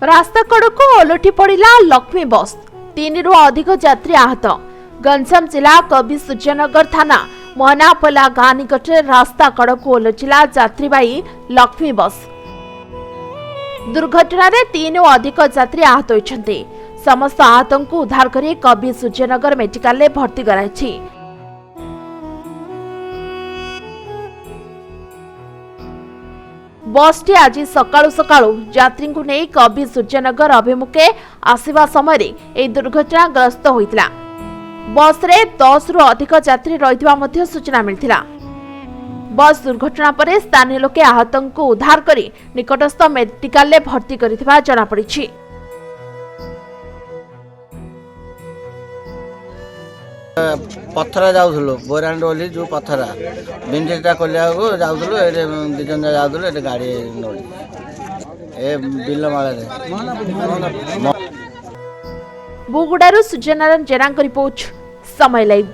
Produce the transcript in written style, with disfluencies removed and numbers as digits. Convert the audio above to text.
रास्ता कड़क ओलटि पड़ा लक्ष्मी बस 3 रु अधिक यात्री आहत। गंजाम जिला कवि सूर्यनगर थाना मोहनापला गाँ निकट रास्ता कड़क ओलटिला यात्रीवाही लक्ष्मी बस। दुर्घटना 3 रु अधिक यात्री आहत होइछन्ते। समस्त आहतों को उद्धार कर कवि सूर्यनगर मेडिकल में भर्ती कराई। बस टी आज सकाळु सकाळु यात्री को नहीं कवि सूर्यनगर अभिमुखे आसिबा समय ए दुर्घटनाग्रस्त होइतिला। बस रे 10 रु अधिक यात्री रहितबा मध्ये सूचना मिलथिला। बस दुर्घटना पर स्थानीय लोके आहतों को उद्धार कर निकटस्थ मेडिकल में भर्ती करिथिबा जणा पड़िछि। पथरा जाऊलु बोरांड ओली जो पथरा बिंडीटा कलिया को जाऊलु ए दिजन जाऊलु ए गाड़ी नोडी ए बिल माळे बुगुडारू सूर्यनारायण जेना रिपोर्ट समय लाइव।